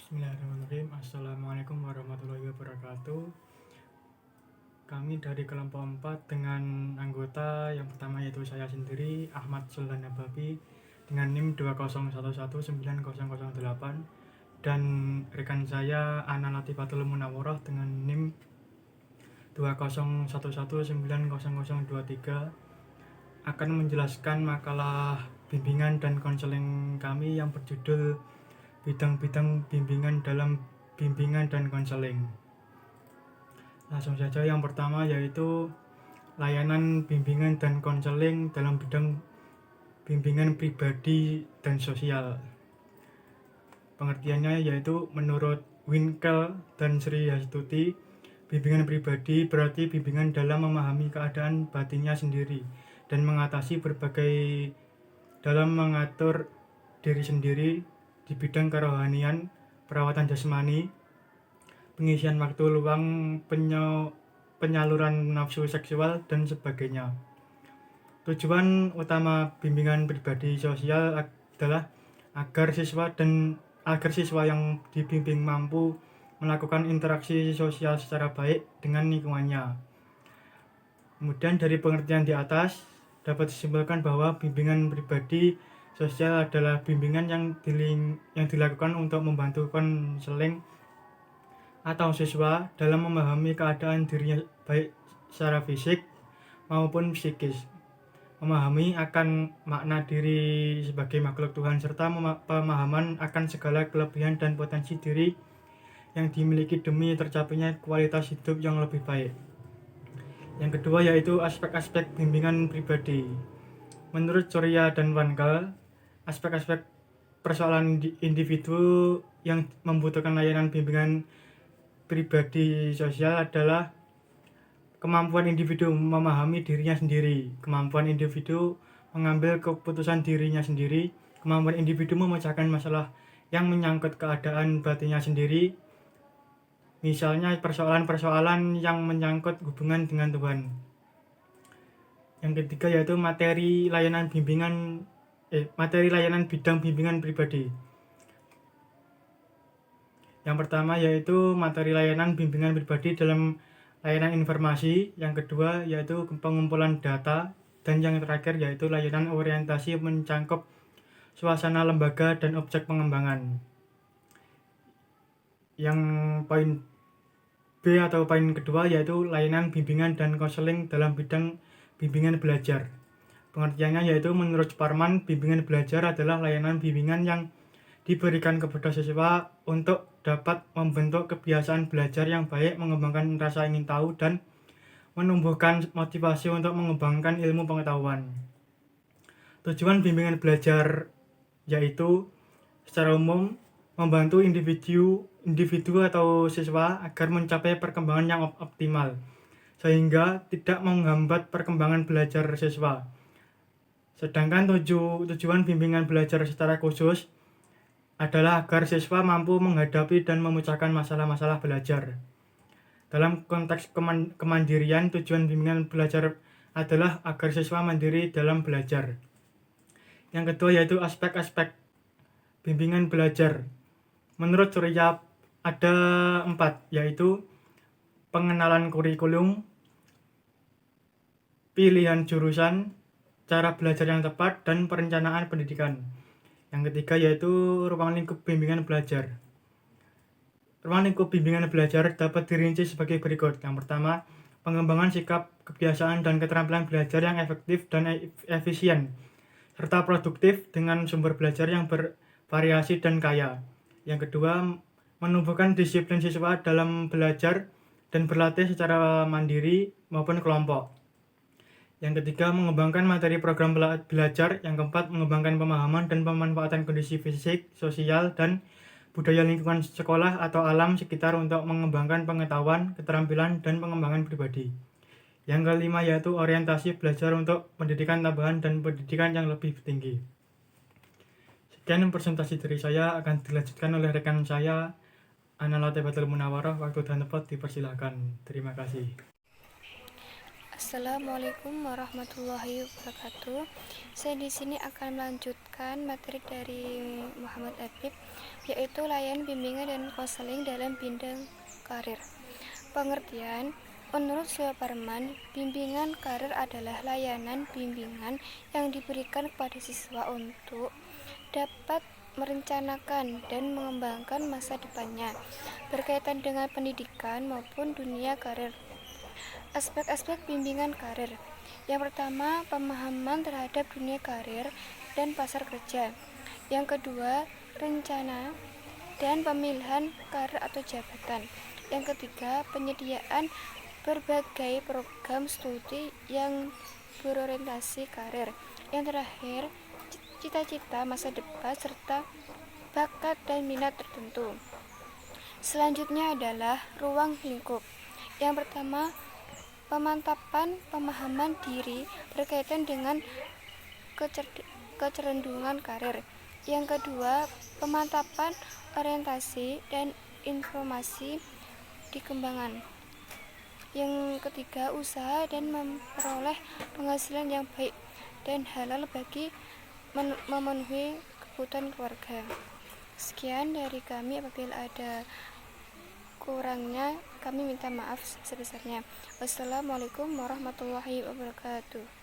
Bismillahirrahmanirrahim. Assalamualaikum warahmatullahi wabarakatuh. Kami dari kelompok 4 dengan anggota yang pertama yaitu saya sendiri Ahmad Sultan Nababi dengan NIM 2011908 dan rekan saya Ana Latifatul Munawwarah dengan NIM 201190023 akan menjelaskan makalah bimbingan dan konseling kami yang berjudul bidang-bidang bimbingan dalam bimbingan dan konseling. Langsung saja, yang pertama yaitu layanan bimbingan dan konseling dalam bidang bimbingan pribadi dan sosial. Pengertiannya yaitu menurut Winkel dan Sri Hastuti, bimbingan pribadi berarti bimbingan dalam memahami keadaan batinnya sendiri dan mengatasi berbagai dalam mengatur diri sendiri di bidang kerohanian, perawatan jasmani, pengisian waktu luang, penyaluran nafsu seksual, dan sebagainya. Tujuan utama bimbingan pribadi sosial adalah agar siswa yang dibimbing mampu melakukan interaksi sosial secara baik dengan lingkungannya. Kemudian dari pengertian di atas dapat disimpulkan bahwa bimbingan pribadi sosial adalah bimbingan yang dilakukan untuk membantu konseling atau siswa dalam memahami keadaan dirinya baik secara fisik maupun psikis, memahami akan makna diri sebagai makhluk Tuhan, serta pemahaman akan segala kelebihan dan potensi diri yang dimiliki demi tercapainya kualitas hidup yang lebih baik. Yang kedua yaitu aspek-aspek bimbingan pribadi. Menurut Surya dan Wankal, aspek-aspek persoalan individu yang membutuhkan layanan bimbingan pribadi sosial adalah kemampuan individu memahami dirinya sendiri, kemampuan individu mengambil keputusan dirinya sendiri, kemampuan individu memecahkan masalah yang menyangkut keadaan batinnya sendiri, misalnya persoalan-persoalan yang menyangkut hubungan dengan Tuhan. Yang ketiga yaitu materi layanan bidang bimbingan pribadi. Yang pertama yaitu materi layanan bimbingan pribadi dalam layanan informasi, yang kedua yaitu pengumpulan data, dan yang terakhir yaitu layanan orientasi mencangkup suasana lembaga dan objek pengembangan. Yang poin B atau poin kedua yaitu layanan bimbingan dan konseling dalam bidang bimbingan belajar. Pengertiannya yaitu menurut Sparman, bimbingan belajar adalah layanan bimbingan yang diberikan kepada siswa untuk dapat membentuk kebiasaan belajar yang baik, mengembangkan rasa ingin tahu, dan menumbuhkan motivasi untuk mengembangkan ilmu pengetahuan. Tujuan bimbingan belajar yaitu secara umum membantu individu atau siswa agar mencapai perkembangan yang optimal, sehingga tidak menghambat perkembangan belajar siswa. Sedangkan tujuan bimbingan belajar secara khusus adalah agar siswa mampu menghadapi dan memecahkan masalah-masalah belajar. Dalam konteks kemandirian, tujuan bimbingan belajar adalah agar siswa mandiri dalam belajar. Yang kedua yaitu aspek-aspek bimbingan belajar. Menurut Surya ada 4, yaitu pengenalan kurikulum, pilihan jurusan, cara belajar yang tepat, dan perencanaan pendidikan. Yang ketiga yaitu ruang lingkup bimbingan belajar. Ruang lingkup bimbingan belajar dapat dirinci sebagai berikut. Yang pertama, pengembangan sikap, kebiasaan, dan keterampilan belajar yang efektif dan efisien, serta produktif dengan sumber belajar yang bervariasi dan kaya. Yang kedua, menumbuhkan disiplin siswa dalam belajar dan berlatih secara mandiri maupun kelompok. Yang ketiga, mengembangkan materi program belajar. Yang keempat, mengembangkan pemahaman dan pemanfaatan kondisi fisik, sosial, dan budaya lingkungan sekolah atau alam sekitar untuk mengembangkan pengetahuan, keterampilan, dan pengembangan pribadi. Yang kelima yaitu orientasi belajar untuk pendidikan tambahan dan pendidikan yang lebih tinggi. Sekian presentasi dari saya, akan dilanjutkan oleh rekan saya Ana Latifatul Munawwarah. Waktu dan tempat dipersilakan. Terima kasih. Assalamualaikum warahmatullahi wabarakatuh. Saya di sini akan melanjutkan materi dari Muhammad Habib, yaitu layanan bimbingan dan konseling dalam bidang karir. Pengertian: menurut Suparman, bimbingan karir adalah layanan bimbingan yang diberikan kepada siswa untuk dapat merencanakan dan mengembangkan masa depannya berkaitan dengan pendidikan maupun dunia karir. Aspek-aspek bimbingan karir. Yang pertama, pemahaman terhadap dunia karir dan pasar kerja. Yang kedua, rencana dan pemilihan karir atau jabatan. Yang ketiga, penyediaan berbagai program studi yang berorientasi karir. Yang terakhir, cita-cita masa depan serta bakat dan minat tertentu. Selanjutnya adalah ruang lingkup. Yang pertama, pemantapan pemahaman diri berkaitan dengan kecenderungan karir. Yang kedua, pemantapan orientasi dan informasi dikembangkan. Yang ketiga, usaha dan memperoleh penghasilan yang baik dan halal bagi memenuhi kebutuhan keluarga. Sekian dari kami, apabila ada kurangnya kami minta maaf sebesarnya. Wassalamualaikum warahmatullahi wabarakatuh.